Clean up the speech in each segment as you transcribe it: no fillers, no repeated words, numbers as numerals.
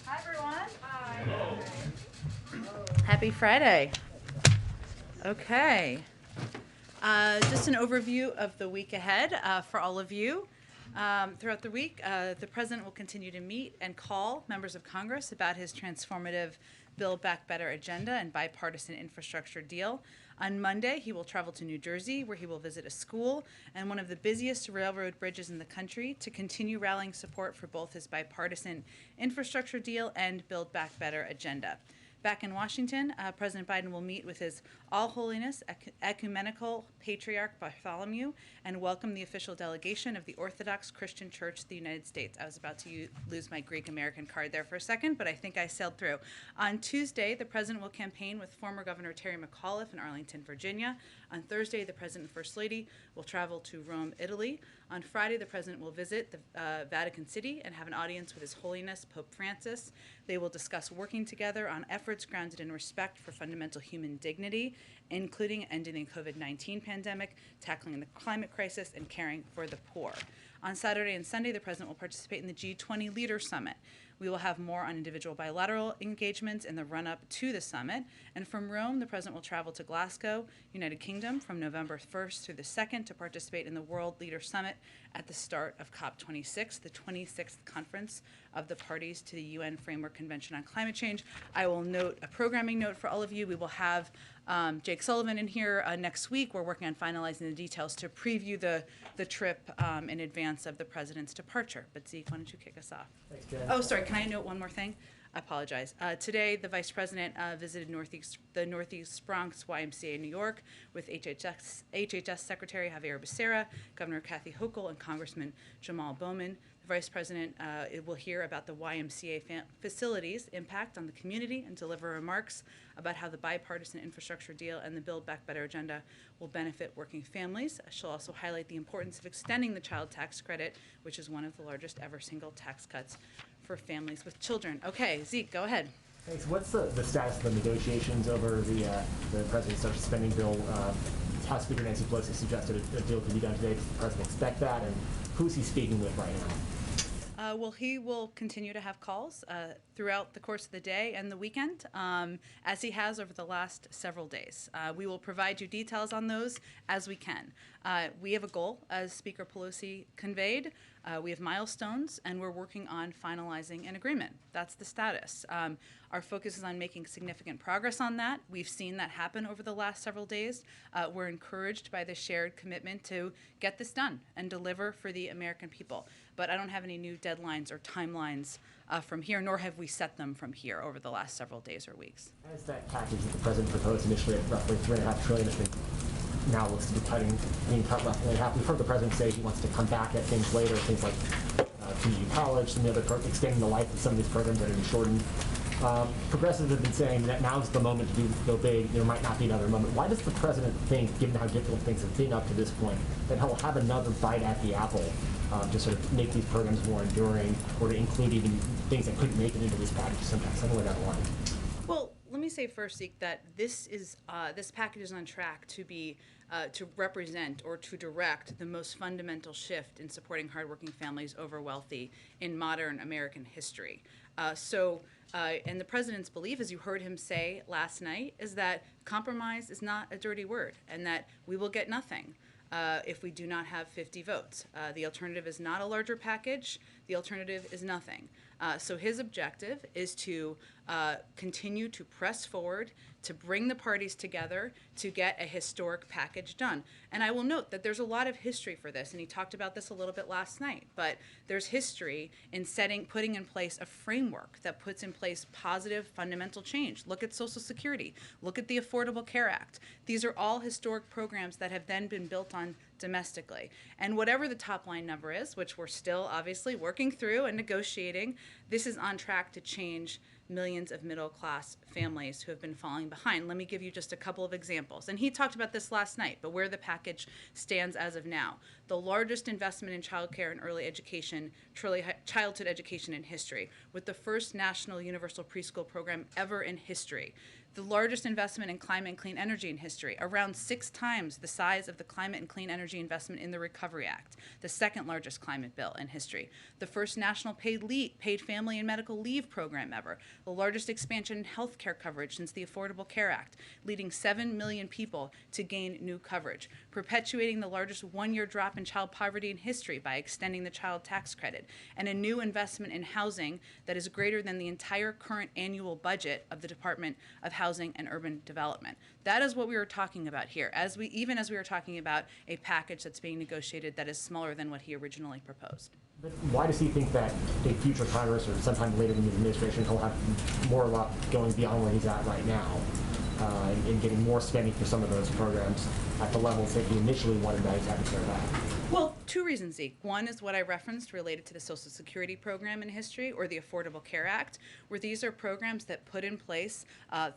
Hi, everyone. Hi. Happy Friday. Okay. Just an overview of the week ahead for all of you. Throughout the week, the President will continue to meet and call members of Congress about his transformative Build Back Better agenda and bipartisan infrastructure deal. On Monday, he will travel to New Jersey, where he will visit a school and one of the busiest railroad bridges in the country to continue rallying support for both his bipartisan infrastructure deal and Build Back Better agenda. Back in Washington, President Biden will meet with His All Holiness Ecumenical Patriarch Bartholomew and welcome the official delegation of the Orthodox Christian Church of the United States. I was about to lose my Greek American card there for a second, but I think I sailed through. On Tuesday, the President will campaign with former Governor Terry McAuliffe in Arlington, Virginia. On Thursday, the President and First Lady will travel to Rome, Italy. On Friday, the President will visit the Vatican City and have an audience with His Holiness Pope Francis. They will discuss working together on efforts grounded in respect for fundamental human dignity, including ending the COVID-19 pandemic, tackling the climate crisis, and caring for the poor. On Saturday and Sunday, the President will participate in the G20 Leader Summit. We will have more on individual bilateral engagements in the run-up to the summit. And from Rome, the President will travel to Glasgow, United Kingdom, from November 1st through the 2nd to participate in the World Leader Summit at the start of COP26, the 26th conference of the parties to the UN Framework Convention on Climate Change. I will note a programming note for all of you. We will have Jake Sullivan in here next week. We're working on finalizing the details to preview the trip in advance of the President's departure. But Zeke, why don't you kick us off? Thanks, Jen. Oh, sorry, can I note one more thing? I apologize. Today, the Vice President visited the Northeast Bronx YMCA in New York with HHS Secretary Javier Becerra, Governor Kathy Hochul, and Congressman Jamal Bowman. The Vice President will hear about the YMCA facilities' impact on the community and deliver remarks about how the bipartisan infrastructure deal and the Build Back Better agenda will benefit working families. She'll also highlight the importance of extending the child tax credit, which is one of the largest ever single tax cuts for families with children. Okay, Zeke, go ahead. Thanks. What's the status of the negotiations over the President's social spending bill? House Speaker Nancy Pelosi suggested a deal could be done today. Does the President expect that? And who's he speaking with right now? Well, he will continue to have calls throughout the course of the day and the weekend, as he has over the last several days. We will provide you details on those as we can. We have a goal, as Speaker Pelosi conveyed. We have milestones, and we're working on finalizing an agreement. That's the status. Our focus is on making significant progress on that. We've seen that happen over the last several days. We're encouraged by the shared commitment to get this done and deliver for the American people. But I don't have any new deadlines or timelines from here, nor have we set them from here over the last several days or weeks. As that package that the President proposed initially at roughly $3.5 trillion, I think now looks to be being cut roughly in half. We've heard the President say he wants to come back at things later, things like community college, some of the other extending the life of some of these programs that have been shortened. Progressives have been saying that now's the moment to go big. There might not be another moment. Why does the president think, given how difficult things have been up to this point, that he'll have another bite at the apple to sort of make these programs more enduring, or to include even things that couldn't make it into this package somewhere down the line? Well, let me say first, Zeke, that this package is on track to be to represent or to direct the most fundamental shift in supporting hardworking families over wealthy in modern American history. And the president's belief, as you heard him say last night, is that compromise is not a dirty word, and that we will get nothing if we do not have 50 votes. The alternative is not a larger package. The alternative is nothing. So his objective is to continue to press forward, to bring the parties together to get a historic package done. And I will note that there's a lot of history for this, and he talked about this a little bit last night, but there's history in putting in place a framework that puts in place positive fundamental change. Look at Social Security. Look at the Affordable Care Act. These are all historic programs that have then been built on domestically. And whatever the top line number is, which we're still obviously working through and negotiating, this is on track to change millions of middle-class families who have been falling behind. Let me give you just a couple of examples. And he talked about this last night, but where the package stands as of now. The largest investment in child care and early education, childhood education in history, with the first national universal preschool program ever in history. The largest investment in climate and clean energy in history, around 6 times the size of the climate and clean energy investment in the Recovery Act, the second largest climate bill in history. The first national paid family and medical leave program ever, the largest expansion in health care coverage since the Affordable Care Act, leading 7 million people to gain new coverage, perpetuating the largest one-year drop in child poverty in history by extending the child tax credit, and a new investment in housing that is greater than the entire current annual budget of the Department of Housing and Urban Development. That is what we were talking about here, even as we were talking about a package that's being negotiated that is smaller than what he originally proposed. But why does he think that a future Congress or sometime later in the administration he'll have more luck going beyond where he's at right now and getting more spending for some of those programs at the levels that he initially wanted that to have to carry out? Well, 2 reasons, Zeke. One is what I referenced related to the Social Security program in history, or the Affordable Care Act, where these are programs that put in place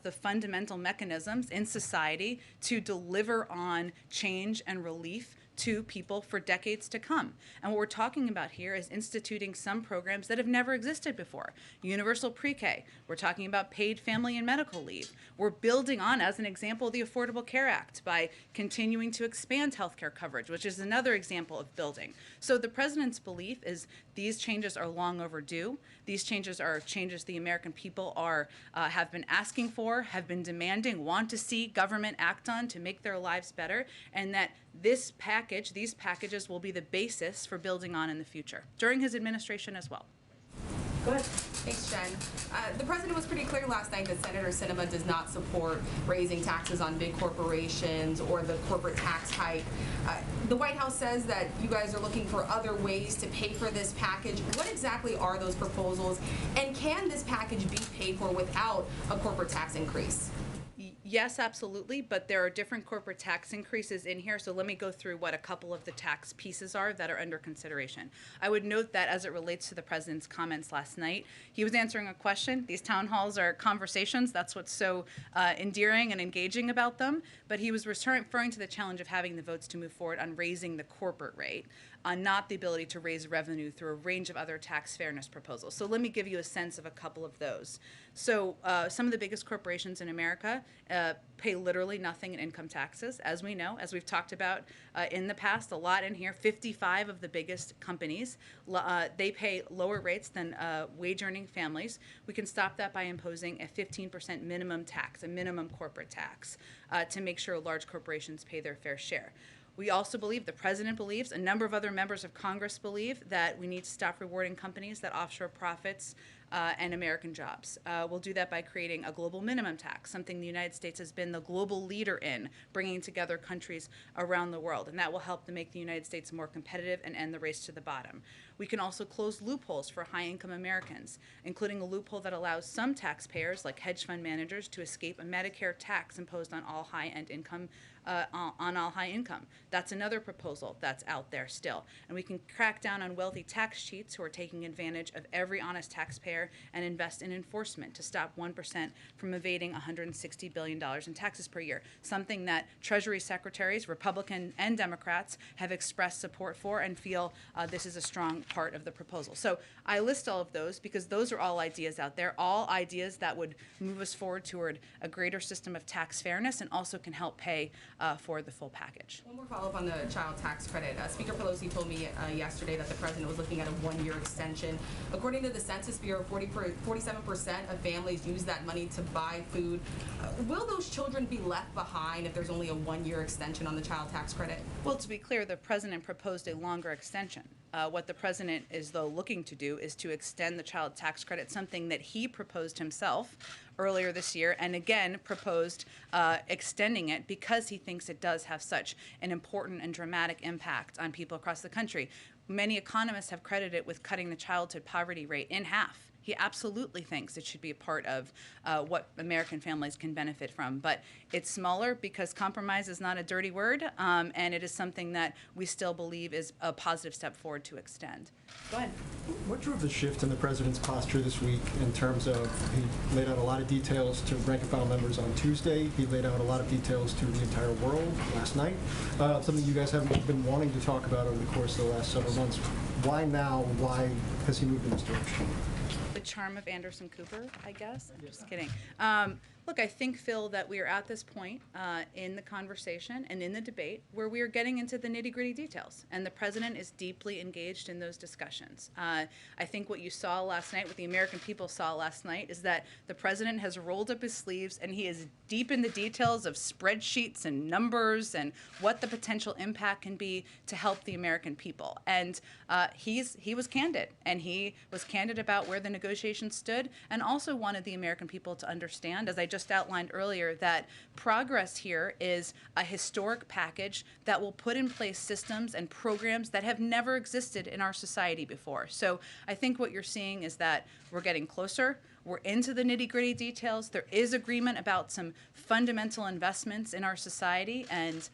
the fundamental mechanisms in society to deliver on change and relief to people for decades to come. And what we're talking about here is instituting some programs that have never existed before. Universal pre-K. We're talking about paid family and medical leave. We're building on, as an example, the Affordable Care Act by continuing to expand healthcare coverage, which is another example of building. So the president's belief is these changes are long overdue. These changes are changes the American people have been asking for, have been demanding, want to see government act on to make their lives better, and that these packages will be the basis for building on in the future, during his administration as well. Go ahead. Thanks, Jen. The president was pretty clear last night that Senator Sinema does not support raising taxes on big corporations or the corporate tax hike. The White House says that you guys are looking for other ways to pay for this package. What exactly are those proposals, and can this package be paid for without a corporate tax increase? Yes, absolutely, but there are different corporate tax increases in here, so let me go through what a couple of the tax pieces are that are under consideration. I would note that as it relates to the president's comments last night, he was answering a question. These town halls are conversations. That's what's so endearing and engaging about them, but he was referring to the challenge of having the votes to move forward on raising the corporate rate, not the ability to raise revenue through a range of other tax fairness proposals. So let me give you a sense of a couple of those. So some of the biggest corporations in America pay literally nothing in income taxes, as we know, as we've talked about in the past, a lot in here. 55 of the biggest companies, they pay lower rates than wage-earning families. We can stop that by imposing a 15% minimum tax, a minimum corporate tax, to make sure large corporations pay their fair share. We also believe, the president believes, a number of other members of Congress believe, that we need to stop rewarding companies that offshore profits and American jobs. We'll do that by creating a global minimum tax, something the United States has been the global leader in, bringing together countries around the world, and that will help to make the United States more competitive and end the race to the bottom. We can also close loopholes for high-income Americans, including a loophole that allows some taxpayers, like hedge fund managers, to escape a Medicare tax imposed on all high-end income on all high income. That's another proposal that's out there still. And we can crack down on wealthy tax cheats who are taking advantage of every honest taxpayer taxpayer and invest in enforcement to stop 1% from evading $160 billion in taxes per year, something that Treasury secretaries, Republican and Democrats, have expressed support for and feel this is a strong part of the proposal. So I list all of those because those are all ideas out there, all ideas that would move us forward toward a greater system of tax fairness and also can help pay for the full package. One more follow-up on the child tax credit. Speaker Pelosi told me yesterday that the president was looking at a one-year extension. According to the Census Bureau, 47% of families use that money to buy food. Will those children be left behind if there's only a one-year extension on the child tax credit? Well, to be clear, the president proposed a longer extension. What the president is, though, looking to do is to extend the child tax credit, something that he proposed himself earlier this year, and again proposed extending it because he thinks it does have such an important and dramatic impact on people across the country. Many economists have credited it with cutting the childhood poverty rate in half. He absolutely thinks it should be a part of what American families can benefit from. But it's smaller because compromise is not a dirty word, and it is something that we still believe is a positive step forward to extend. Go ahead. What drove the shift in the president's posture this week in terms of he laid out a lot of details to rank and file members on Tuesday. He laid out a lot of details to the entire world last night, something you guys have been wanting to talk about over the course of the last several months. Why now? Why has he moved in this direction? The charm of Anderson Cooper, I guess. I'm just kidding. Look, I think, Phil, that we are at this point in the conversation and in the debate where we are getting into the nitty-gritty details, and the president is deeply engaged in those discussions. I think what you saw last night, what the American people saw last night, is that the president has rolled up his sleeves and he is deep in the details of spreadsheets and numbers and what the potential impact can be to help the American people. And he was candid, and he was candid about where the negotiations stood, and also wanted the American people to understand, as I just outlined earlier, that progress here is a historic package that will put in place systems and programs that have never existed in our society before. So I think what you're seeing is that we're getting closer. We're into the nitty-gritty details. There is agreement about some fundamental investments in our society, and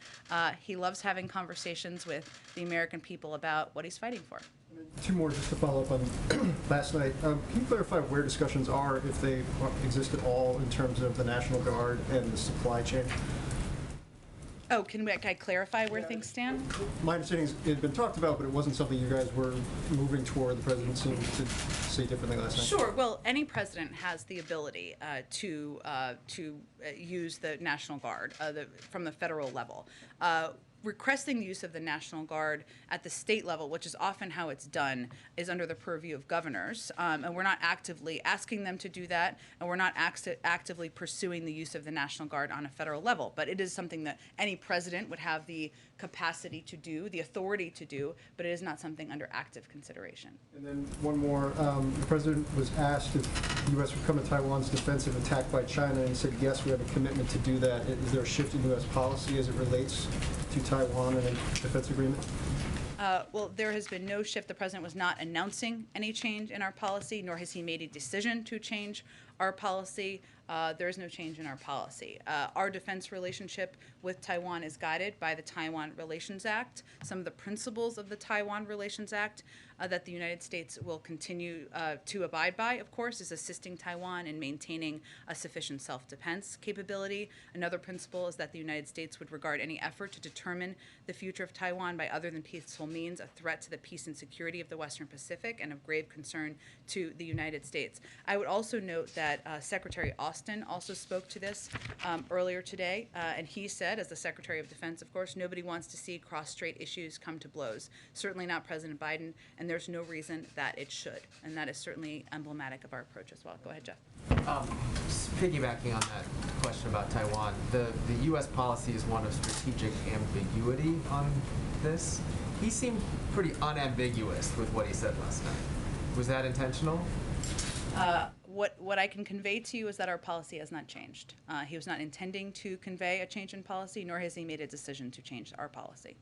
he loves having conversations with the American people about what he's fighting for. Two more just to follow up on last night. Can you clarify where discussions are, if they exist at all, in terms of the National Guard and the supply chain? Oh, can I clarify where things stand? My understanding is it had been talked about, but it wasn't something you guys were moving toward. The president seemed to say differently last night. Sure. Well, any president has the ability to use the National Guard from the federal level. Requesting the use of the National Guard at the state level, which is often how it's done, is under the purview of governors. And we're not actively asking them to do that, and we're not actively pursuing the use of the National Guard on a federal level. But it is something that any president would have the capacity to do, the authority to do, but it is not something under active consideration. And then one more. The president was asked if the U.S. would come to Taiwan's defensive attack by China, and he said, yes, we have a commitment to do that. Is there a shift in U.S. policy as it relates to Taiwan and a defense agreement? Well, there has been no shift. The president was not announcing any change in our policy, nor has he made a decision to change our policy. There is no change in our policy. Our defense relationship with Taiwan is guided by the Taiwan Relations Act. Some of the principles of the Taiwan Relations Act that the United States will continue to abide by, of course, is assisting Taiwan in maintaining a sufficient self-defense capability. Another principle is that the United States would regard any effort to determine the future of Taiwan by other than peaceful means a threat to the peace and security of the Western Pacific and of grave concern to the United States. I would also note that Secretary Austin also spoke to this earlier today, and he said, as the Secretary of Defense, of course, nobody wants to see cross-strait issues come to blows. Certainly not President Biden, and there's no reason that it should. And that is certainly emblematic of our approach as well. Go ahead, Jeff. Piggybacking on that question about Taiwan, the U.S. policy is one of strategic ambiguity on this. He seemed pretty unambiguous with what he said last night. Was that intentional? What I can convey to you is that our policy has not changed. He was not intending to convey a change in policy, nor has he made a decision to change our policy.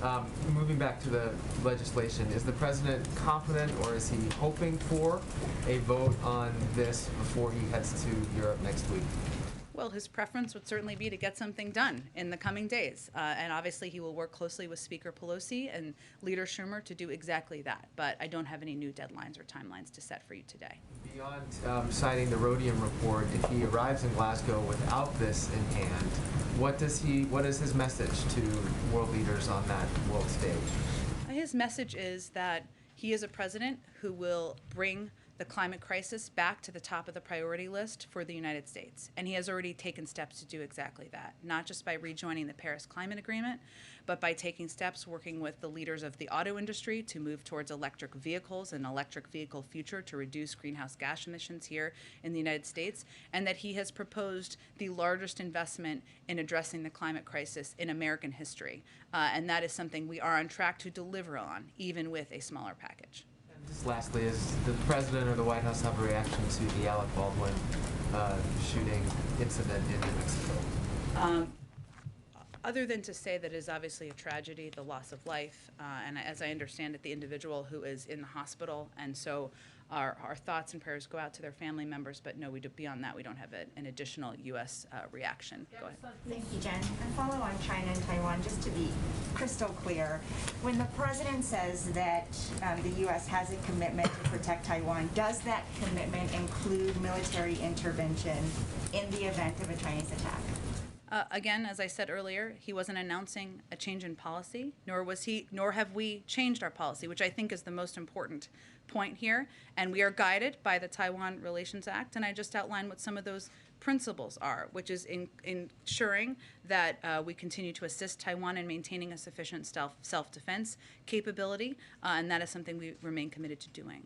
Okay. Moving back to the legislation, is the president confident, or is he hoping for a vote on this before he heads to Europe next week? Well, his preference would certainly be to get something done in the coming days. And obviously, he will work closely with Speaker Pelosi and Leader Schumer to do exactly that. But I don't have any new deadlines or timelines to set for you today. Beyond citing the Rhodium report, if he arrives in Glasgow without this in hand, what is his message to world leaders on that world stage? His message is that he is a president who will bring the climate crisis back to the top of the priority list for the United States. And he has already taken steps to do exactly that, not just by rejoining the Paris Climate Agreement, but by taking steps working with the leaders of the auto industry to move towards electric vehicles and electric vehicle future to reduce greenhouse gas emissions here in the United States, and that he has proposed the largest investment in addressing the climate crisis in American history. And that is something we are on track to deliver on, even with a smaller package. Just lastly, is the president or the White House have a reaction to the Alec Baldwin shooting incident in New Mexico? Other than to say that it is obviously a tragedy, the loss of life, and as I understand it, the individual who is in the hospital, and so our thoughts and prayers go out to their family members, but no, beyond that, we don't have an additional U.S. reaction. Go ahead. Thank you, Jen. And follow on China and Taiwan, just to be crystal clear. When the president says that the U.S. has a commitment to protect Taiwan, does that commitment include military intervention in the event of a Chinese attack? Again, as I said earlier, he wasn't announcing a change in policy, nor have we changed our policy, which I think is the most important point here. And we are guided by the Taiwan Relations Act, and I just outlined what some of those principles are, which is ensuring that we continue to assist Taiwan in maintaining a sufficient self-defense capability, and that is something we remain committed to doing.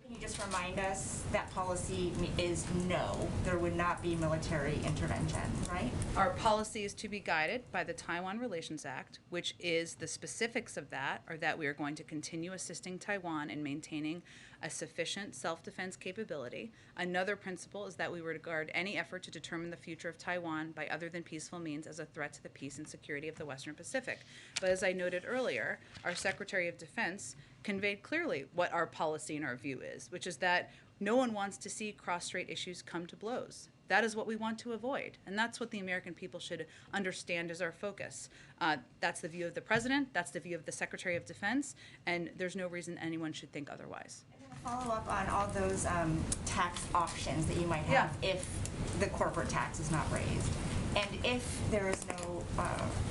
Can you just remind us that policy is no, there would not be military intervention, right? Our policy is to be guided by the Taiwan Relations Act, which is the specifics of that are that we are going to continue assisting Taiwan in maintaining a sufficient self-defense capability. Another principle is that we regard any effort to determine the future of Taiwan by other than peaceful means as a threat to the peace and security of the Western Pacific. But as I noted earlier, our Secretary of Defense conveyed clearly what our policy and our view is, which is that no one wants to see cross-strait issues come to blows. That is what we want to avoid, and that's what the American people should understand as our focus. That's the view of the President, that's the view of the Secretary of Defense, and there's no reason anyone should think otherwise. Follow up on all those tax options that you might have if the corporate tax is not raised, and if there is no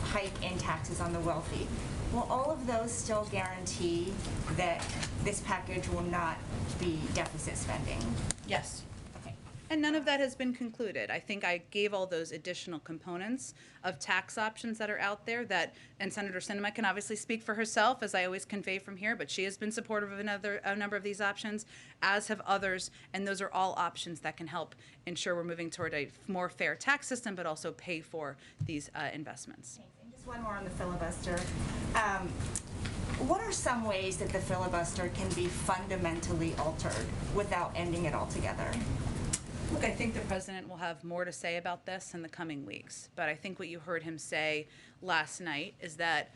hike in taxes on the wealthy. Will all of those still guarantee that this package will not be deficit spending? Yes. Okay. And none of that has been concluded. I think I gave all those additional components of tax options that are out there that, and Senator Sinema can obviously speak for herself, as I always convey from here, but she has been supportive of a number of these options, as have others, and those are all options that can help ensure we're moving toward a more fair tax system, but also pay for these investments. Thanks. And just one more on the filibuster. What are some ways that the filibuster can be fundamentally altered without ending it altogether? Look, I think the president will have more to say about this in the coming weeks. But I think what you heard him say last night is that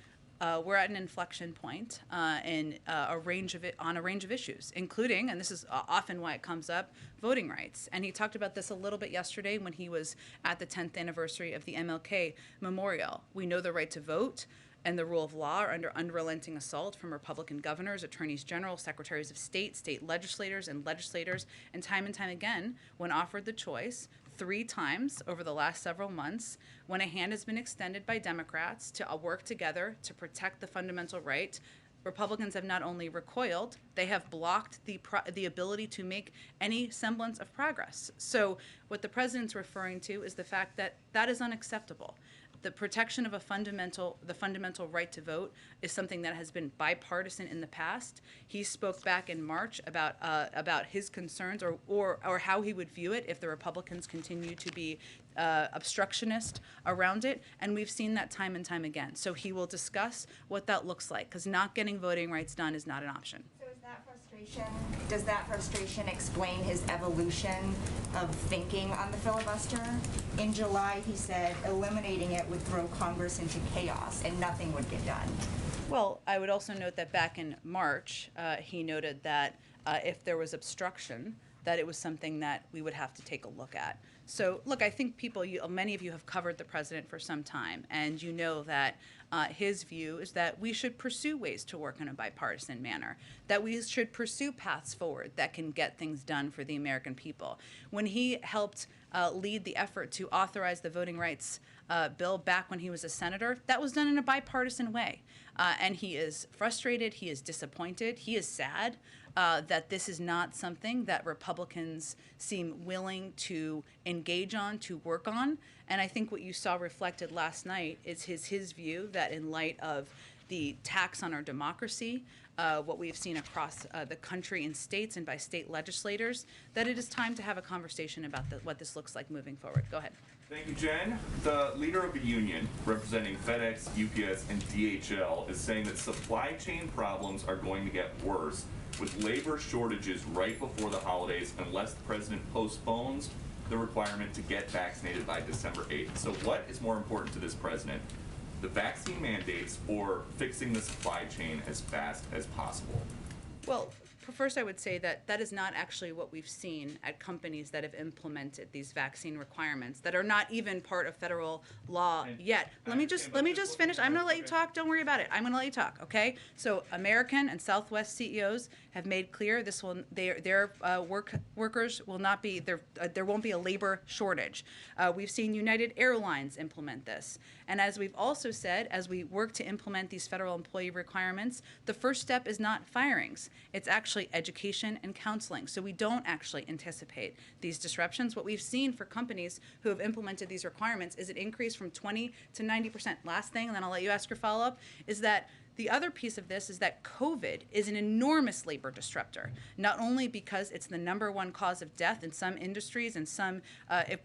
we're at an inflection point in a range of issues, including, and this is often why it comes up, voting rights. And he talked about this a little bit yesterday when he was at the 10th anniversary of the MLK Memorial. We know the right to vote and the rule of law are under unrelenting assault from Republican governors, attorneys general, secretaries of state, state legislators, and legislators. And time again, when offered the choice, 3 times over the last several months, when a hand has been extended by Democrats to work together to protect the fundamental right, Republicans have not only recoiled, they have blocked the ability to make any semblance of progress. So what the president's referring to is the fact that that is unacceptable. The protection of the fundamental right to vote is something that has been bipartisan in the past. He spoke back in March about his concerns or how he would view it if the Republicans continue to be obstructionist around it, and we've seen that time and time again. So he will discuss what that looks like, because not getting voting rights done is not an option. Does that frustration explain his evolution of thinking on the filibuster? In July, he said eliminating it would throw Congress into chaos and nothing would get done. Well, I would also note that back in March, he noted that if there was obstruction, that it was something that we would have to take a look at. So, look, I think many of you have covered the president for some time, and you know that his view is that we should pursue ways to work in a bipartisan manner, that we should pursue paths forward that can get things done for the American people. When he helped lead the effort to authorize the voting rights bill back when he was a senator, that was done in a bipartisan way. And he is frustrated, he is disappointed, he is sad that this is not something that Republicans seem willing to engage on, to work on. And I think what you saw reflected last night is his view that in light of the tax on our democracy, what we've seen across the country in states and by state legislators, that it is time to have a conversation about what this looks like moving forward. Go ahead. Thank you, Jen. The leader of a union representing FedEx, UPS, and DHL is saying that supply chain problems are going to get worse with labor shortages right before the holidays unless the president postpones the requirement to get vaccinated by December 8th. So what is more important to this president, the vaccine mandates or fixing the supply chain as fast as possible? Well, first I would say that that is not actually what we've seen at companies that have implemented these vaccine requirements that are not even part of federal law yet. Let me just finish. I'm going to let you talk. Don't worry about it. I'm going to let you talk, okay? So American and Southwest CEOs have made clear their workers will not be there won't be a labor shortage. We've seen United Airlines implement this. And as we've also said, as we work to implement these federal employee requirements, the first step is not firings. It's actually education and counseling. So we don't actually anticipate these disruptions. What we've seen for companies who have implemented these requirements is an increase from 20 to 90%. Last thing, and then I'll let you ask your follow-up, is that the other piece of this is that COVID is an enormous labor disruptor, not only because it's the #1 cause of death in some industries and some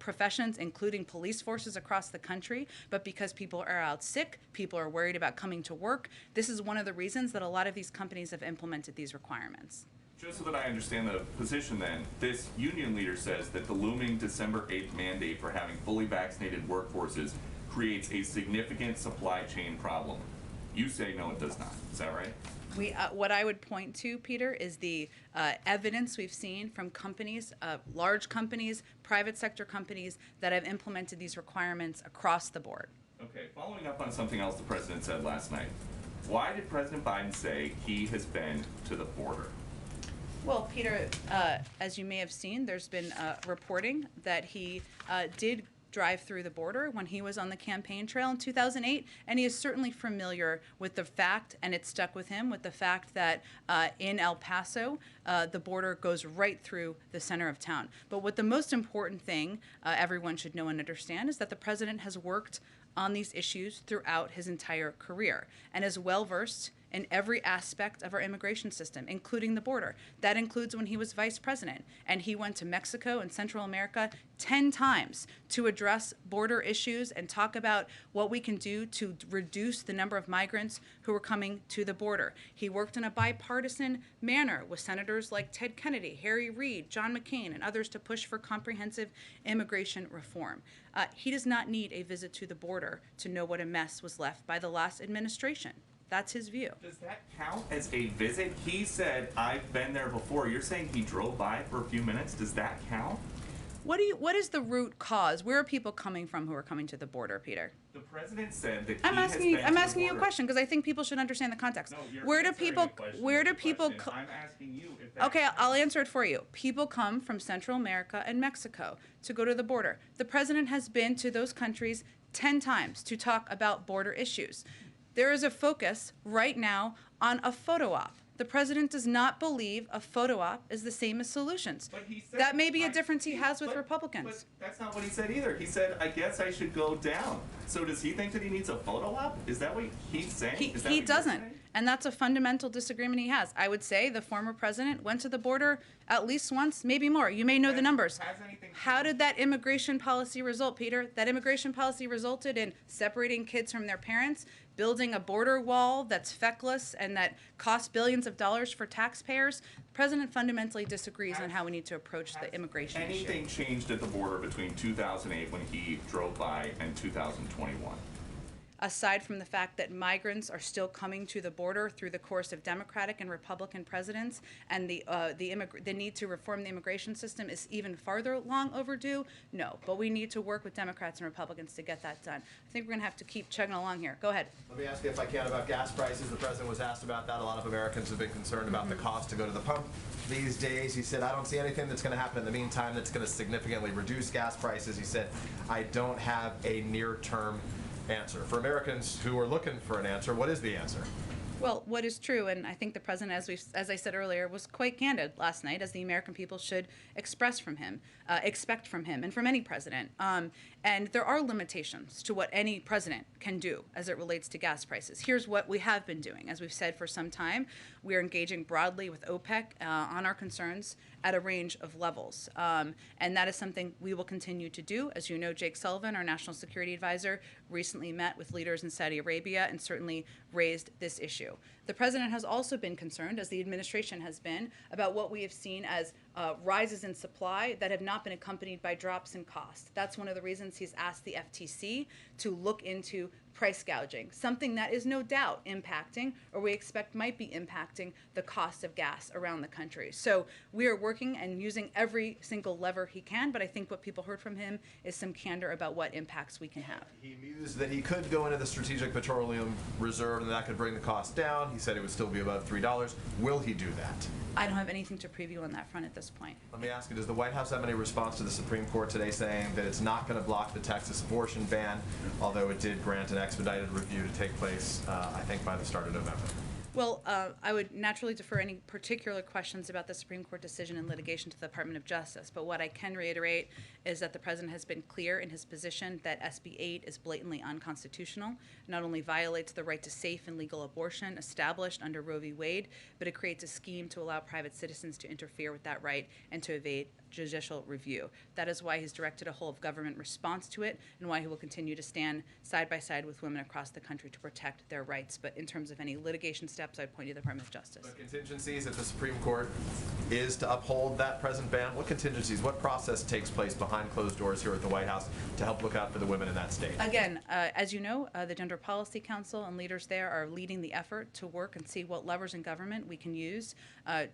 professions, including police forces across the country, but because people are out sick, people are worried about coming to work. This is one of the reasons that a lot of these companies have implemented these requirements. Just so that I understand the position then, this union leader says that the looming December 8th mandate for having fully vaccinated workforces creates a significant supply chain problem. You say no, it does not. Is that right? What I would point to, Peter, is the evidence we've seen from companies, large companies, private sector companies that have implemented these requirements across the board. Okay, following up on something else the president said last night, why did President Biden say he has been to the border? Well, Peter, as you may have seen, there's been reporting that he did drive through the border when he was on the campaign trail in 2008, and he is certainly familiar with the fact, and it stuck with him, with the fact that in El Paso, the border goes right through the center of town. But what the most important thing everyone should know and understand is that the president has worked on these issues throughout his entire career and is well-versed in every aspect of our immigration system, including the border. That includes when he was vice president, and he went to Mexico and Central America 10 times to address border issues and talk about what we can do to reduce the number of migrants who are coming to the border. He worked in a bipartisan manner with senators like Ted Kennedy, Harry Reid, John McCain, and others to push for comprehensive immigration reform. He does not need a visit to the border to know what a mess was left by the last administration. That's his view. Does that count as a visit? He said, I've been there before. You're saying he drove by for a few minutes. Does that count? What is the root cause? Where are people coming from who are coming to the border, Peter? The president said that I'm asking you a question because I think people should understand the context. No, you're where do answering people the question where with do the people question. I'm asking you if that Okay, counts. I'll answer it for you. People come from Central America and Mexico to go to the border. The president has been to those countries 10 times to talk about border issues. There is a focus right now on a photo op. The president does not believe a photo op is the same as solutions. But he said, That may be a difference he has with but Republicans. that's not what he said either. He said, I guess I should go down. So does he think that he needs a photo op? Is that what he's saying? Is that what He you're doesn't. saying? And that's a fundamental disagreement he has. I would say the former president went to the border at least once, maybe more. You may know the numbers. Has anything How did that immigration policy result, Peter? That immigration policy resulted in separating kids from their parents, building a border wall that's feckless and that costs billions of dollars for taxpayers. The president fundamentally disagrees on how we need to approach the immigration issue. Anything changed at the border between 2008 when he drove by and 2021? aside from the fact that migrants are still coming to the border through the course of Democratic and Republican presidents, and the need to reform the immigration system is even farther long overdue? No, but we need to work with Democrats and Republicans to get that done. I think we're going to have to keep chugging along here. Go ahead. Let me ask you, if I can, about gas prices. The president was asked about that. A lot of Americans have been concerned about the cost to go to the pump these days. He said, I don't see anything that's going to happen in the meantime that's going to significantly reduce gas prices. He said, I don't have a near-term answer. For Americans who are looking for an answer, what is the answer? Well, what is true, and I think the president, as I said earlier, was quite candid last night, as the American people should expect from him, and from any president. And there are limitations to what any president can do as it relates to gas prices. Here's what we have been doing. As we've said for some time, we are engaging broadly with OPEC on our concerns at a range of levels. And that is something we will continue to do. As you know, Jake Sullivan, our national security advisor, recently met with leaders in Saudi Arabia and certainly raised this issue. The president has also been concerned, as the administration has been, about what we have seen as rises in supply that have not been accompanied by drops in cost. That's one of the reasons he's asked the FTC to look into price gouging, something that is no doubt impacting, or we expect might be impacting, the cost of gas around the country. So we are working and using every single lever he can, but I think what people heard from him is some candor about what impacts we can have. He mused that he could go into the Strategic Petroleum Reserve and that could bring the cost down. He said it would still be above $3. Will he do that? I don't have anything to preview on that front at this point. Let me ask you, does the White House have any response to the Supreme Court today saying that it's not going to block the Texas abortion ban, although it did grant an expedited review to take place, I think, by the start of November? Well, I would naturally defer any particular questions about the Supreme Court decision in litigation to the Department of Justice. But what I can reiterate is that the president has been clear in his position that SB 8 is blatantly unconstitutional. It not only violates the right to safe and legal abortion established under Roe v. Wade, but it creates a scheme to allow private citizens to interfere with that right and to evade judicial review. That is why he's directed a whole of government response to it, and why he will continue to stand side by side with women across the country to protect their rights. But in terms of any litigation steps, I'd point to the Department of Justice. But contingencies, if the Supreme Court is to uphold that present ban, what contingencies, what process takes place behind closed doors here at the White House to help look out for the women in that state? Again, as you know, the Gender Policy Council and leaders there are leading the effort to work and see what levers in government we can use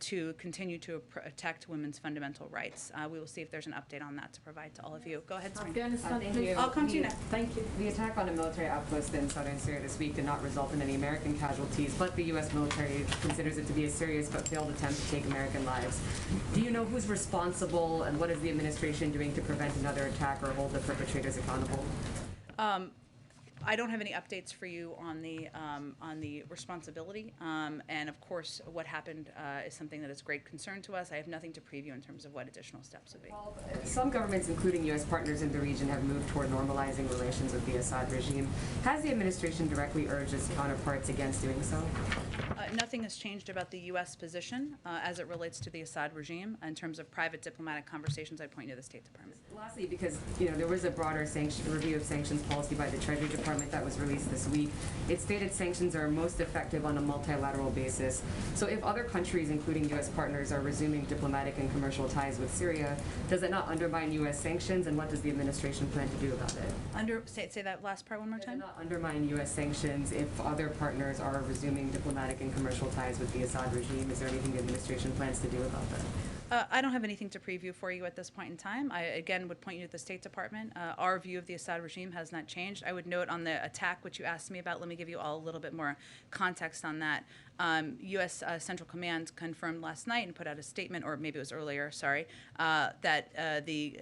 to continue to protect women's fundamental rights. We will see if there's an update on that to provide to all of you. Go ahead, Serena. Afghanistan, thank you. I'll come to you next. Thank you. The attack on a military outpost in southern Syria this week did not result in any American casualties, but the U.S. military considers it to be a serious but failed attempt to take American lives. Do you know who's responsible, and what is the administration doing to prevent another attack or hold the perpetrators accountable? I don't have any updates for you on the responsibility, and of course, what happened is something that is great concern to us. I have nothing to preview in terms of what additional steps would be. Well, some governments, including U.S. partners in the region, have moved toward normalizing relations with the Assad regime. Has the administration directly urged its counterparts against doing so? Nothing has changed about the U.S. position as it relates to the Assad regime. In terms of private diplomatic conversations, I'd point you to the State Department. Lastly, because there was a broader review of sanctions policy by the Treasury Department that was released this week. It stated sanctions are most effective on a multilateral basis. So if other countries, including U.S. partners, are resuming diplomatic and commercial ties with Syria, does it not undermine U.S. sanctions, and what does the administration plan to do about it? Say that last part one more time. Does it not undermine U.S. sanctions if other partners are resuming diplomatic and commercial ties with the Assad regime? Is there anything the administration plans to do about that? I don't have anything to preview for you at this point in time. I, again, would point you to the State Department. Our view of the Assad regime has not changed. I would note on the attack, which you asked me about, let me give you all a little bit more context on that. U.S. Central Command confirmed last night and put out a statement, or maybe it was earlier, sorry, that the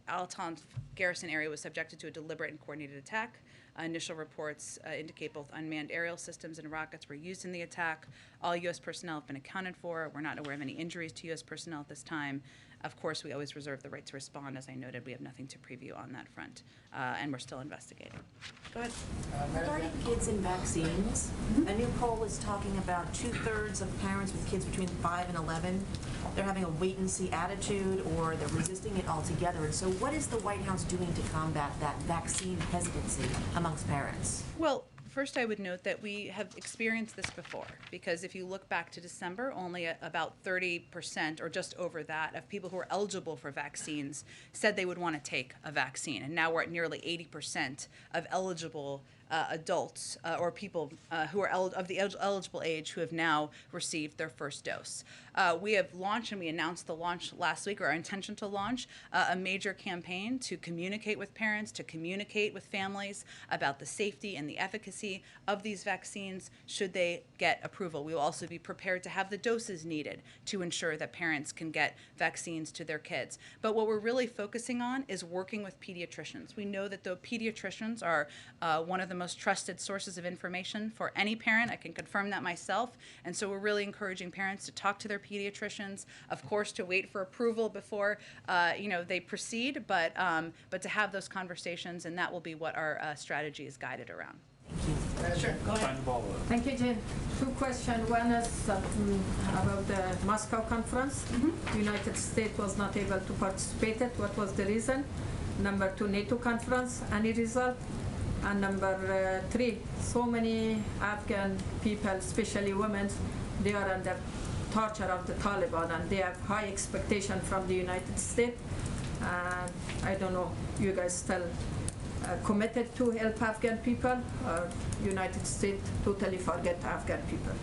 Al-Tanf garrison area was subjected to a deliberate and coordinated attack. Initial reports indicate both unmanned aerial systems and rockets were used in the attack. All U.S. personnel have been accounted for. We're not aware of any injuries to U.S. personnel at this time. Of course, we always reserve the right to respond. As I noted, we have nothing to preview on that front, and we're still investigating. Go ahead. Regarding kids and vaccines, a new poll is talking about 2/3 of parents with kids between 5 and 11, they're having a wait-and-see attitude, or they're resisting it altogether. And so what is the White House doing to combat that vaccine hesitancy amongst parents? Well, first I would note that we have experienced this before, because if you look back to December, only about 30% or just over that of people who are eligible for vaccines said they would want to take a vaccine. And now we're at nearly 80% of eligible adults or people who are of the eligible age who have now received their first dose. We have launched, and we announced the launch last week, or our intention to launch, a major campaign to communicate with parents, to communicate with families about the safety and the efficacy of these vaccines should they get approval. We will also be prepared to have the doses needed to ensure that parents can get vaccines to their kids. But what we're really focusing on is working with pediatricians. We know that the pediatricians are one of the most trusted sources of information for any parent. I can confirm that myself. And so we're really encouraging parents to talk to their pediatricians, of course, to wait for approval before they proceed, but to have those conversations, and that will be what our strategy is guided around. Sure, go ahead. Thank you, Jen. Two questions. One is about the Moscow conference. The United States was not able to participate. What was the reason? Number two, NATO conference, any result? And number three, so many Afghan people, especially women, they are under torture of the Taliban, and they have high expectation from the United States. I don't know, you guys still committed to help Afghan people, or United States totally forget Afghan people?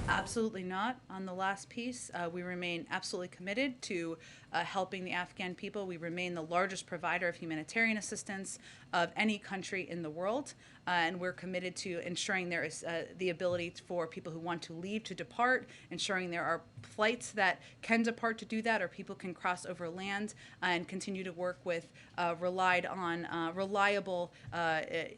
Absolutely not. On the last piece, we remain absolutely committed to helping the Afghan people. We remain the largest provider of humanitarian assistance of any country in the world, and we're committed to ensuring there is the ability for people who want to leave to depart, ensuring there are flights that can depart to do that, or people can cross over land, and continue to work with reliable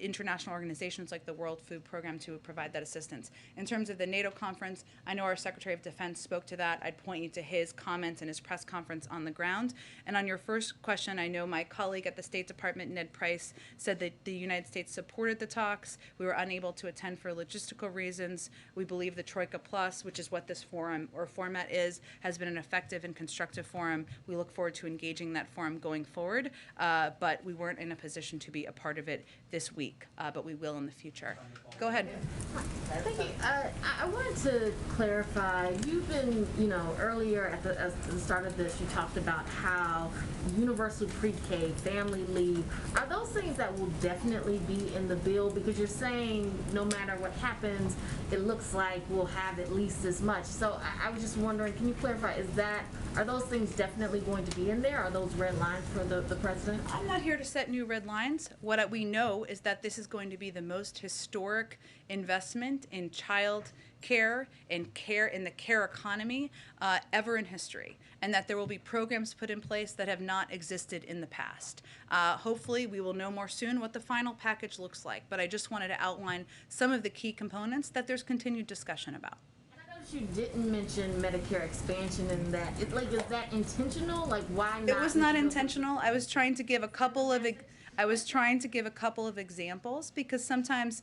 international organizations like the World Food Program to provide that assistance. In terms of the NATO conference, I know our Secretary of Defense spoke to that. I'd point you to his comments and his press conference on the ground. And on your first question, I know my colleague at the State Department, Ned Price, said that the United States supported the talks. We were unable to attend for logistical reasons. We believe the Troika Plus, which is what this forum or format is, has been an effective and constructive forum. We look forward to engaging that forum going forward, but we weren't in a position to be a part of it this week, but we will in the future. Go ahead. Thank you. I wanted to clarify, you've been, earlier at the start of this, you talked about how universal pre-K, family leave, are those things that will definitely be in the bill? Because you're saying no matter what happens, it looks like we'll have at least as much. So I was just wondering, can you clarify, are those things definitely going to be in there? Are those red lines for the president? I'm not here to set new red lines. What we know is that this is going to be the most historic investment in child care and care in the care economy ever in history, and that there will be programs put in place that have not existed in the past. Hopefully we will know more soon what the final package looks like, but I just wanted to outline some of the key components that there's continued discussion about. You didn't mention Medicare expansion in that. Is that intentional? Why not? It was not intentional. I was trying to give a couple of examples, because sometimes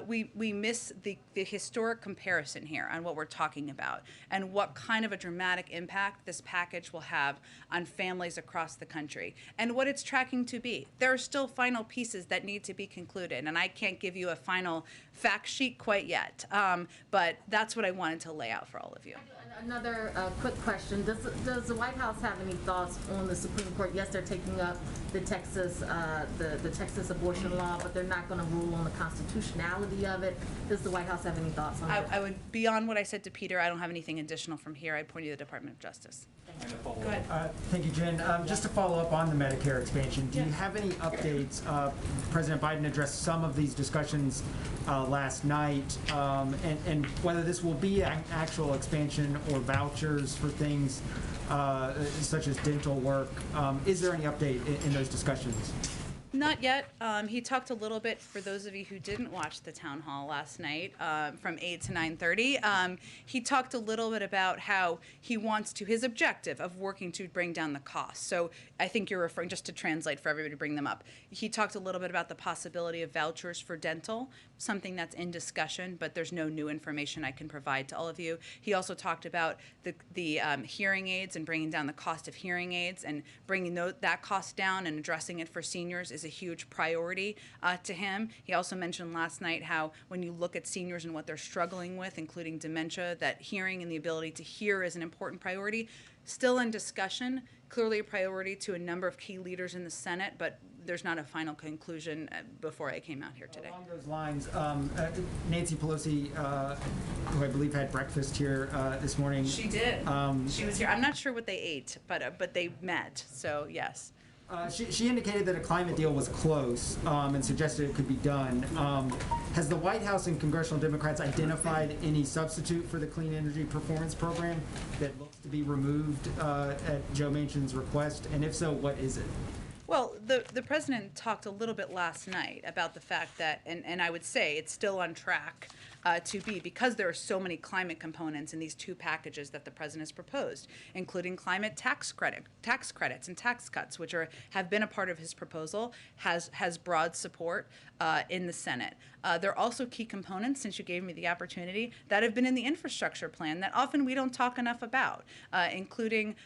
we miss the historic comparison here on what we're talking about and what kind of a dramatic impact this package will have on families across the country and what it's tracking to be. There are still final pieces that need to be concluded, and I can't give you a final fact sheet quite yet, but that's what I wanted to lay out for all of you. Another quick question. Does the White House have any thoughts on the Supreme Court? Yes, they're taking up the Texas abortion law, but they're not going to rule on the constitutionality of it. Does the White House have any thoughts on that? I would, beyond what I said to Peter, I don't have anything additional from here. I'd point you to the Department of Justice. Go ahead. Thank you, Jen. Just to follow up on the Medicare expansion, do you have any updates? President Biden addressed some of these discussions last night, and whether this will be an actual expansion or vouchers for things such as dental work. Is there any update in those discussions? Not yet. He talked a little bit, for those of you who didn't watch the town hall last night, from 8 to 9:30. He talked a little bit about how he wants to, his objective of working to bring down the cost. So I think you're referring, just to translate for everybody to bring them up, he talked a little bit about the possibility of vouchers for dental, something that's in discussion, but there's no new information I can provide to all of you. He also talked about the hearing aids and bringing down the cost of hearing aids, and bringing that cost down and addressing it for seniors is a huge priority to him. He also mentioned last night how when you look at seniors and what they're struggling with, including dementia, that hearing and the ability to hear is an important priority. Still in discussion, clearly a priority to a number of key leaders in the Senate, but there's not a final conclusion before I came out here today. Along those lines, Nancy Pelosi, who I believe had breakfast here this morning. She did. She was here. I'm not sure what they ate, but they met. So yes. She indicated that a climate deal was close and suggested it could be done. Has the White House and congressional Democrats identified any substitute for the Clean Energy Performance Program that looks to be removed at Joe Manchin's request? And if so, what is it? Well, the president talked a little bit last night about the fact that, and I would say it's still on track to be, because there are so many climate components in these two packages that the president has proposed, including climate tax credits and tax cuts, which have been a part of his proposal, has broad support in the Senate. There are also key components, since you gave me the opportunity, that have been in the infrastructure plan that often we don't talk enough about, including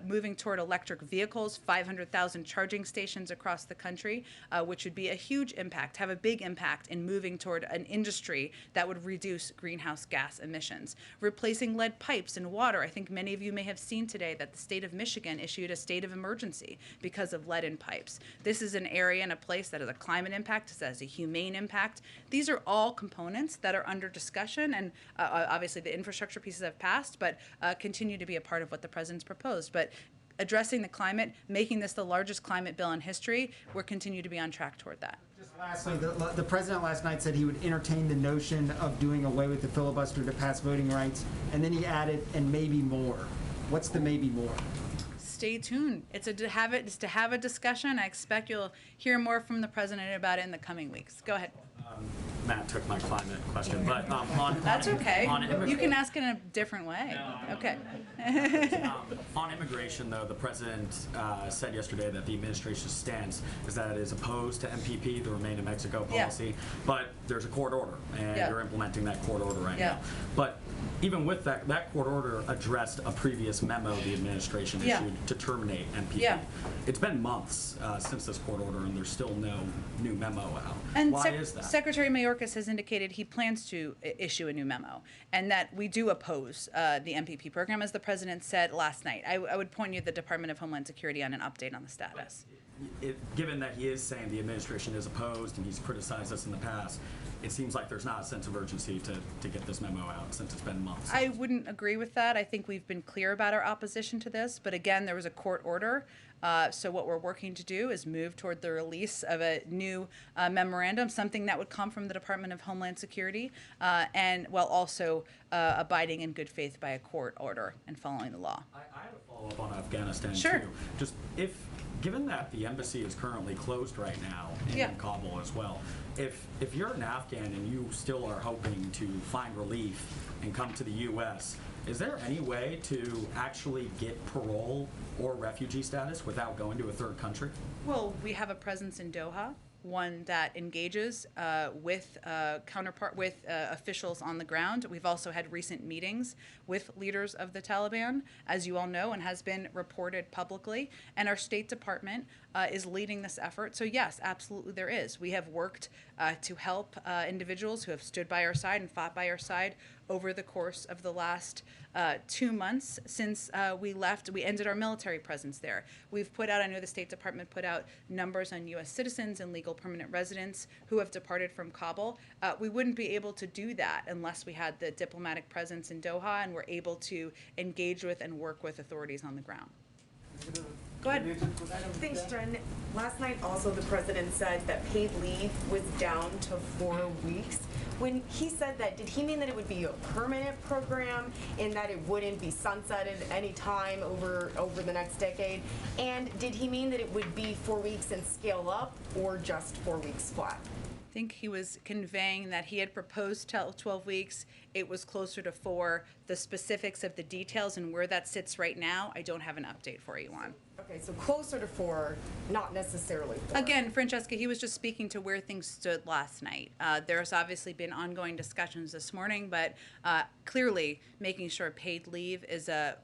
moving toward electric vehicles, 500,000 charging stations across the country, which would be a huge impact, have a big impact in moving toward an industry that would reduce greenhouse gas emissions. Replacing lead pipes and water. I think many of you may have seen today that the state of Michigan issued a state of emergency because of lead in pipes. This is an area and a place that has a climate impact, that has a humane impact. These are all components that are under discussion, and obviously the infrastructure pieces have passed, but continue to be a part of what the president's proposed. But addressing the climate, making this the largest climate bill in history, we're continue to be on track toward that. Just lastly, the president last night said he would entertain the notion of doing away with the filibuster to pass voting rights, and then he added, and maybe more. What's the maybe more? Stay tuned. It's to have a discussion. I expect you'll hear more from the president about it in the coming weeks. Go ahead. Matt took my climate question, but that's okay. You can ask it in a different way. No, okay. On immigration, though, the president said yesterday that the administration's stance is that it is opposed to MPP, the Remain in Mexico policy, but there's a court order, and you're implementing that court order right now. But even with that court order addressed a previous memo the administration issued to terminate MPP. It's been months since this court order, and there's still no new memo out. And why is that? Secretary Mayorkas has indicated he plans to issue a new memo, and that we do oppose the MPP program, as the president said last night. I would point you to the Department of Homeland Security on an update on the status. Given that he is saying the administration is opposed and he's criticized us in the past, it seems like there's not a sense of urgency to get this memo out since it's been months. I wouldn't agree with that. I think we've been clear about our opposition to this, but again, there was a court order. So what we're working to do is move toward the release of a new memorandum, something that would come from the Department of Homeland Security, and while also abiding in good faith by a court order and following the law. I have a follow-up on Afghanistan, sure. too. Just given that the embassy is currently closed right now in Kabul as well, if you're an Afghan and you still are hoping to find relief and come to the U.S., is there any way to actually get parole or refugee status without going to a third country? Well, we have a presence in Doha, one that engages with officials on the ground. We've also had recent meetings with leaders of the Taliban, as you all know, and has been reported publicly. And our State Department is leading this effort. So yes, absolutely there is. We have worked to help individuals who have stood by our side and fought by our side over the course of the last 2 months since we left. We ended our military presence there. We've put out, I know the State Department put out numbers on U.S. citizens and legal permanent residents who have departed from Kabul. We wouldn't be able to do that unless we had the diplomatic presence in Doha and were able to engage with and work with authorities on the ground. Go ahead. Thanks, Jen. Last night also the president said that paid leave was down to 4 weeks. When he said that, did he mean that it would be a permanent program and that it wouldn't be sunsetted any time over the next decade? And did he mean that it would be 4 weeks and scale up, or just 4 weeks flat? I think he was conveying that he had proposed 12 weeks. It was closer to 4. The specifics of the details and where that sits right now, I don't have an update for you on. Okay. Okay, so closer to 4, not necessarily 4. Again, Francesca, he was just speaking to where things stood last night. There's obviously been ongoing discussions this morning, but clearly making sure paid leave is a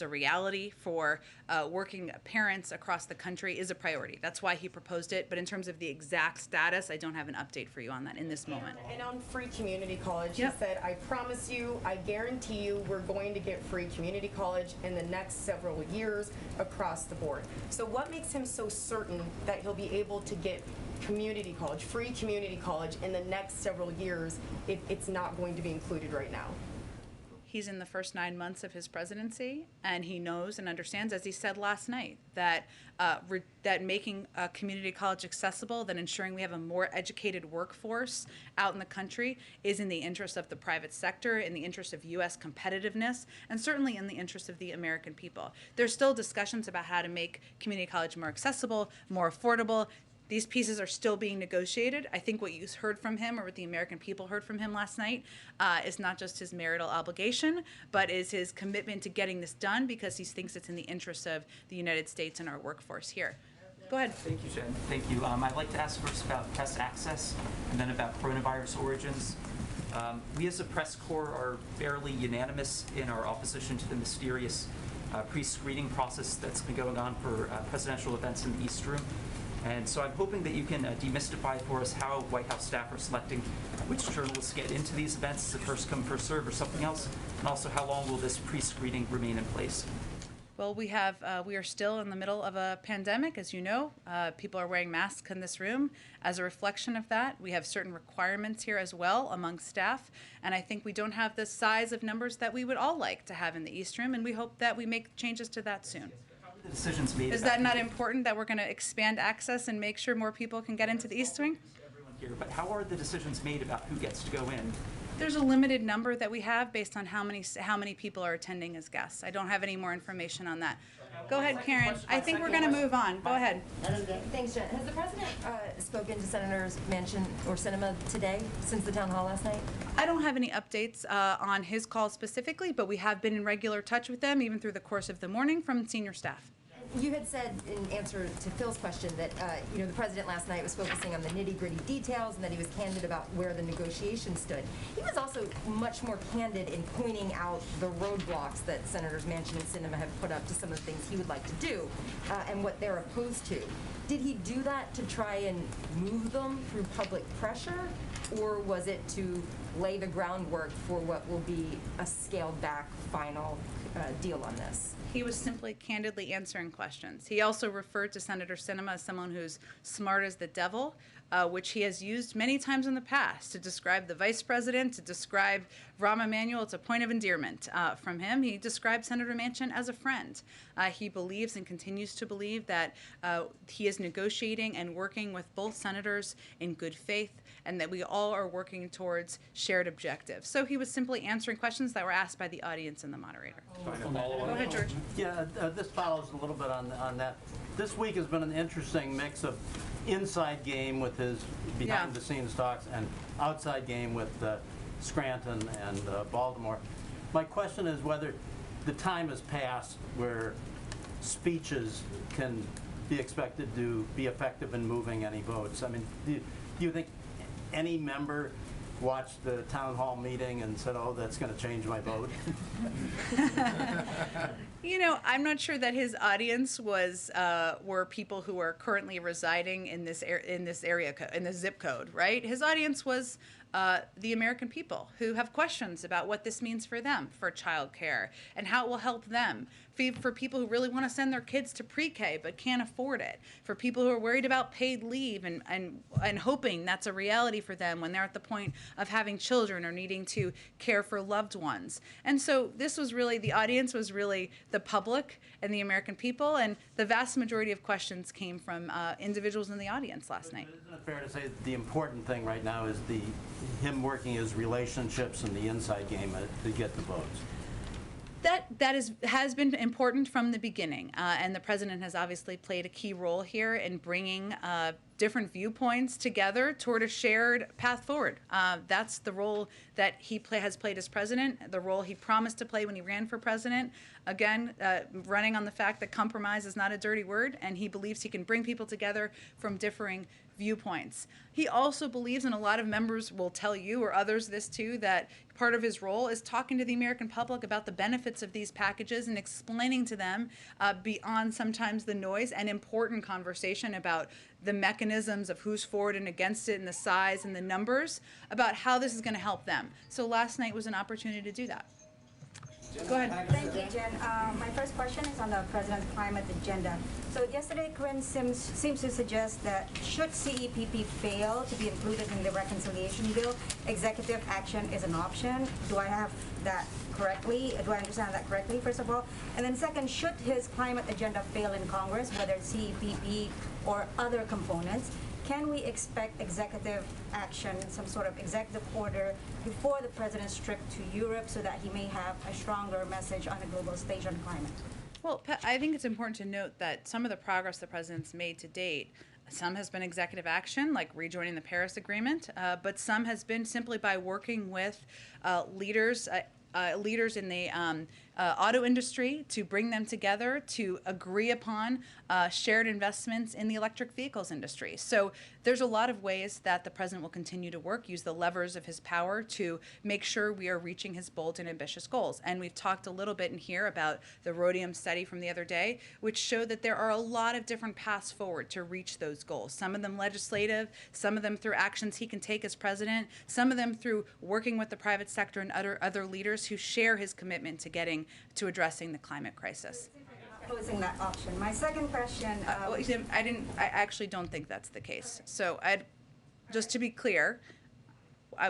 reality for working parents across the country is a priority. That's why he proposed it. But in terms of the exact status, I don't have an update for you on that in this moment. And on free community college, Yep. he said, I promise you, I guarantee you, we're going to get free community college in the next several years across the board. So what makes him so certain that he'll be able to get community college, free community college in the next several years if it's not going to be included right now? He's in the first 9 months of his presidency, and he knows and understands, as he said last night, that that making community college accessible, that ensuring we have a more educated workforce out in the country is in the interest of the private sector, in the interest of U.S. competitiveness, and certainly in the interest of the American people. There's still discussions about how to make community college more accessible, more affordable. These pieces are still being negotiated. I think what you heard from him, or what the American people heard from him last night, is not just his marital obligation, but is his commitment to getting this done because he thinks it's in the interest of the United States and our workforce here. Go ahead. Thank you, Jen. Thank you. I'd like to ask first about press access and then about coronavirus origins. We as a press corps are fairly unanimous in our opposition to the mysterious pre-screening process that's been going on for presidential events in the East Room. And so I'm hoping that you can demystify for us how White House staff are selecting which journalists get into these events. Is it first come, first serve, or something else? And also, how long will this pre-screening remain in place? Well, we are still in the middle of a pandemic, as you know. People are wearing masks in this room. As a reflection of that, we have certain requirements here as well among staff, and I think we don't have the size of numbers that we would all like to have in the East Room, and we hope that we make changes to that soon. The decisions made. Is that not important that we're going to expand access and make sure more people can get into the East Wing? Everyone here, but how are the decisions made about who gets to go in? There's a limited number that we have based on how many people are attending as guests. I don't have any more information on that. Go ahead, Karen. I think we're going to move on. Go ahead. Thanks, Jen. Has the president spoken to Senators Manchin or Sinema today since the town hall last night? I don't have any updates on his call specifically, but we have been in regular touch with them, even through the course of the morning, from senior staff. You had said in answer to Phil's question that the president last night was focusing on the nitty-gritty details and that he was candid about where the negotiations stood. He was also much more candid in pointing out the roadblocks that Senators Manchin and Sinema have put up to some of the things he would like to do and what they're opposed to. Did he do that to try and move them through public pressure, or was it to lay the groundwork for what will be a scaled-back final deal on this? He was simply candidly answering questions. He also referred to Senator Sinema as someone who's smart as the devil, which he has used many times in the past to describe the vice president, to describe Rahm Emanuel. It's a point of endearment from him. He described Senator Manchin as a friend. He believes and continues to believe that he is negotiating and working with both senators in good faith, and that we all are working towards shared objectives. So he was simply answering questions that were asked by the audience and the moderator. Go ahead, George. Yeah, this follows a little bit on that. This week has been an interesting mix of inside game with his behind-the-scenes talks and outside game with Scranton and Baltimore. My question is whether the time has passed where speeches can be expected to be effective in moving any votes. I mean, do you think any member watched the town hall meeting and said, "Oh, that's going to change my vote"? You know, I'm not sure that his audience were people who are currently residing in this zip code, right? His audience was the American people who have questions about what this means for them, for childcare, and how it will help them. For people who really want to send their kids to pre-K but can't afford it. For people who are worried about paid leave and hoping that's a reality for them when they're at the point of having children or needing to care for loved ones. And so this was really, the audience was really the public and the American people, and the vast majority of questions came from individuals in the audience last night. Isn't it fair to say that the important thing right now is him working his relationships and the inside game to get the votes? That has been important from the beginning, and the president has obviously played a key role here in bringing different viewpoints together toward a shared path forward. That's the role that he has played as president, the role he promised to play when he ran for president. Again, running on the fact that compromise is not a dirty word, and he believes he can bring people together from differing viewpoints. He also believes, and a lot of members will tell you or others this too, that part of his role is talking to the American public about the benefits of these packages and explaining to them beyond sometimes the noise, an important conversation about the mechanisms of who's for it and against it and the size and the numbers, about how this is going to help them. So last night was an opportunity to do that. Go ahead. Thank you, Jen. My first question is on the President's climate agenda. So yesterday, Corinne seems to suggest that should CEPP fail to be included in the reconciliation bill, executive action is an option. Do I have that correctly? Do I understand that correctly, first of all? And then second, should his climate agenda fail in Congress, whether it's CEPP or other components, can we expect executive action, some sort of executive order before the president's trip to Europe so that he may have a stronger message on the global stage on climate? Well, I think it's important to note that some of the progress the president's made to date, some has been executive action, like rejoining the Paris Agreement, but some has been simply by working with leaders in the auto industry to bring them together to agree upon shared investments in the electric vehicles industry. So there's a lot of ways that the president will continue to work, use the levers of his power to make sure we are reaching his bold and ambitious goals. And we've talked a little bit in here about the rhodium study from the other day, which showed that there are a lot of different paths forward to reach those goals. Some of them legislative, some of them through actions he can take as president, some of them through working with the private sector and other leaders who share his commitment to getting to addressing the climate crisis. Closing that option. My second question. I actually don't think that's the case. So just to be clear,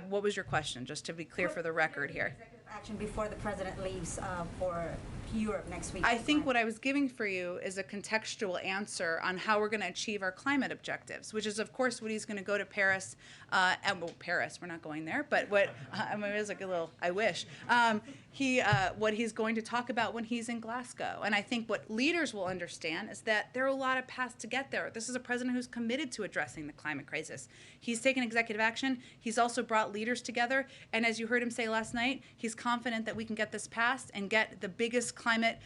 what was your question? Just to be clear for the record here. Action before the president leaves for Europe next week. I think what I was giving for you is a contextual answer on how we're going to achieve our climate objectives, which is, of course, what he's going to go to Paris. Paris, we're not going there, but what I mean, it was like a little. I wish what he's going to talk about when he's in Glasgow. And I think what leaders will understand is that there are a lot of paths to get there. This is a president who's committed to addressing the climate crisis. He's taken executive action. He's also brought leaders together. And as you heard him say last night, he's confident that we can get this passed and get the biggest climate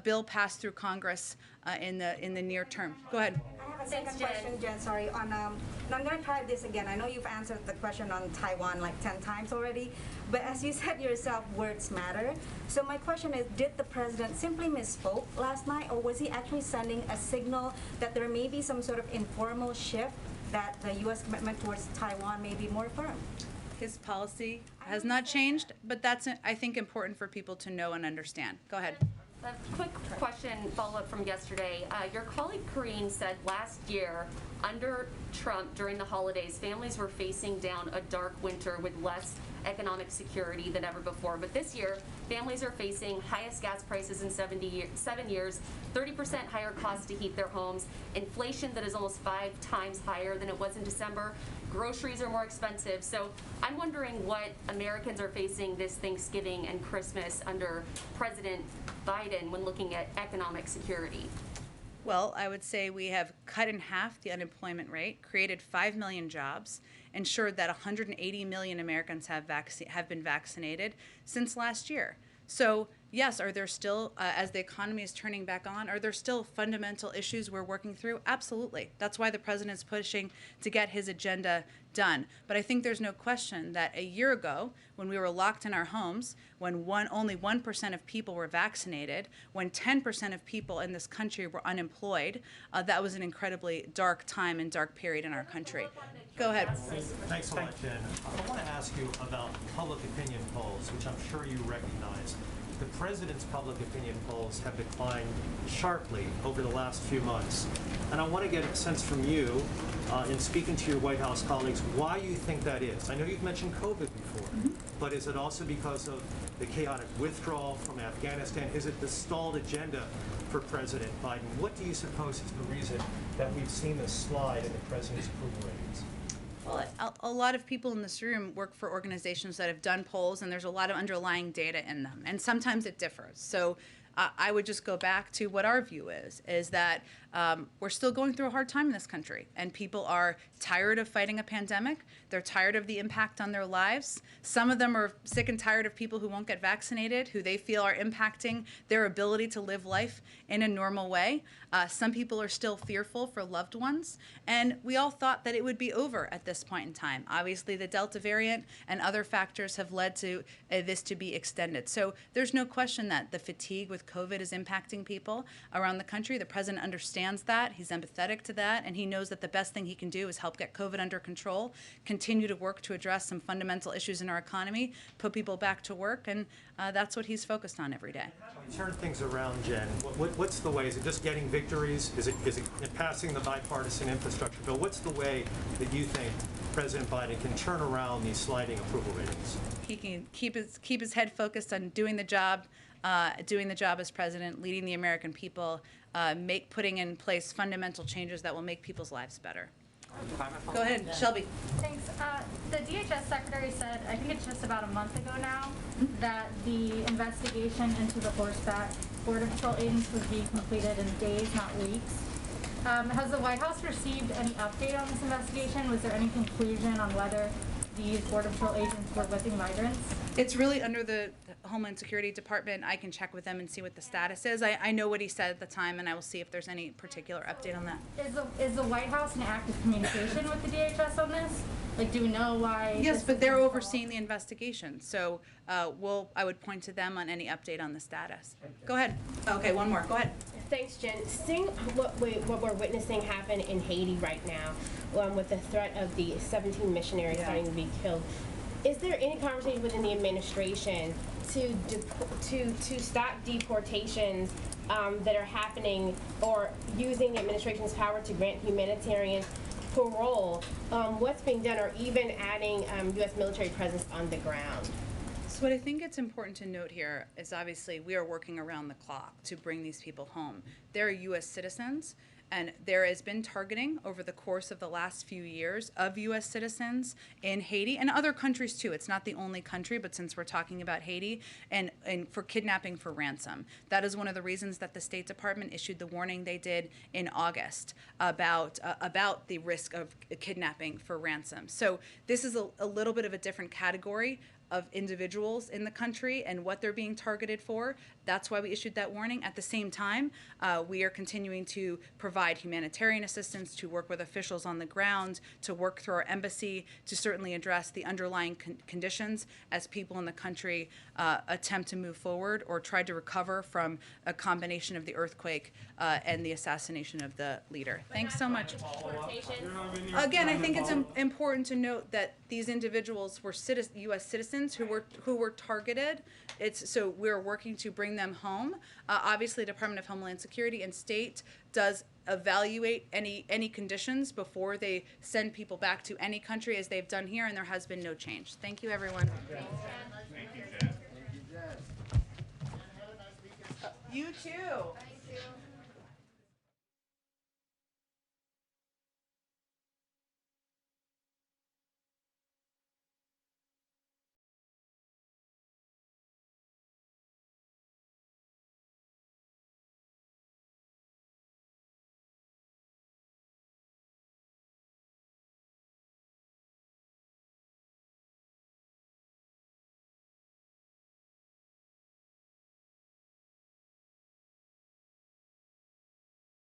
bill passed through Congress in the near term. Go ahead. I have a second question, Jen. Sorry. And I'm going to try this again. I know you've answered the question on Taiwan like 10 times already, but as you said yourself, words matter. So my question is, did the president simply misspoke last night, or was he actually sending a signal that there may be some sort of informal shift that the U.S. commitment towards Taiwan may be more firm? His policy has not changed, but that's, I think, important for people to know and understand. Go ahead. A quick question, follow-up from yesterday. Your colleague Karine said last year, under Trump, during the holidays, families were facing down a dark winter with less economic security than ever before. But this year, families are facing highest gas prices in 7 years, 30% higher costs to heat their homes, inflation that is almost 5 times higher than it was in December. Groceries are more expensive. So I'm wondering what Americans are facing this Thanksgiving and Christmas under President Biden when looking at economic security. Well, I would say we have cut in half the unemployment rate, created 5 million jobs, ensured that 180 million Americans have been vaccinated since last year. So yes, are there still, as the economy is turning back on, are there still fundamental issues we're working through? Absolutely. That's why the president's pushing to get his agenda done. But I think there's no question that a year ago, when we were locked in our homes, when only 1% of people were vaccinated, when 10% of people in this country were unemployed, that was an incredibly dark time and dark period in our country. Go ahead. Thanks a lot, Jen. I want to ask you about public opinion polls, which I'm sure you recognize. The president's public opinion polls have declined sharply over the last few months. And I want to get a sense from you, in speaking to your White House colleagues, why you think that is. I know you've mentioned COVID before, but is it also because of the chaotic withdrawal from Afghanistan? Is it the stalled agenda for President Biden? What do you suppose is the reason that we've seen this slide in the president's approval ratings? Well, a lot of people in this room work for organizations that have done polls, and there's a lot of underlying data in them, and sometimes it differs. So I would just go back to what our view is that we're still going through a hard time in this country, and people are tired of fighting a pandemic. They're tired of the impact on their lives. Some of them are sick and tired of people who won't get vaccinated, who they feel are impacting their ability to live life in a normal way. Some people are still fearful for loved ones, and we all thought that it would be over at this point in time. Obviously, the Delta variant and other factors have led to this to be extended. So there's no question that the fatigue with COVID is impacting people around the country. The president understands that. He's empathetic to that, and he knows that the best thing he can do is help get COVID under control, continue to work to address some fundamental issues in our economy, put people back to work, and that's what he's focused on every day. Turn things around, Jen. What's the way? Is it just getting victories? Is it passing the bipartisan infrastructure bill? What's the way that you think President Biden can turn around these sliding approval ratings? He can keep his head focused on doing the job as president, leading the American people, putting in place fundamental changes that will make people's lives better. Go ahead, Shelby. Thanks. The DHS secretary said, I think it's just about a month ago now, that the investigation into the horseback Border Patrol agents was being completed in days, not weeks. Has the White House received any update on this investigation? Was there any conclusion on whether these Border Patrol agents were whipping migrants? It's really under the Homeland Security Department. I can check with them and see what the status is. I know what he said at the time, and I will see if there's any particular update on that. Is the White House in active communication with the DHS on this? Like, do we know why? Yes, but they're overseeing the investigation. So I would point to them on any update on the status. Go ahead. Okay, one more. Go ahead. Thanks, Jen. Seeing what we're witnessing happen in Haiti right now, with the threat of the 17 missionaries starting to be killed, is there any conversation within the administration to stop deportations that are happening, or using the administration's power to grant humanitarian parole? What's being done, or even adding U.S. military presence on the ground? So what I think it's important to note here is, obviously we are working around the clock to bring these people home. They're U.S. citizens, and there has been targeting over the course of the last few years of U.S. citizens in Haiti and other countries too. It's not the only country, but since we're talking about Haiti, and for kidnapping for ransom. That is one of the reasons that the State Department issued the warning they did in August about the risk of kidnapping for ransom. So this is a little bit of a different category of individuals in the country and what they're being targeted for. That's why we issued that warning. At the same time, we are continuing to provide humanitarian assistance, to work with officials on the ground, to work through our embassy, to certainly address the underlying conditions as people in the country attempt to move forward or try to recover from a combination of the earthquake and the assassination of the leader. Thanks so much. Again, I think it's important to note that these individuals were U.S. citizens who were targeted. So we're working to bring them home. Obviously, Department of Homeland Security and State does evaluate any conditions before they send people back to any country, as they've done here, and there has been no change. Thank you, everyone. Thank you, Jen. You too.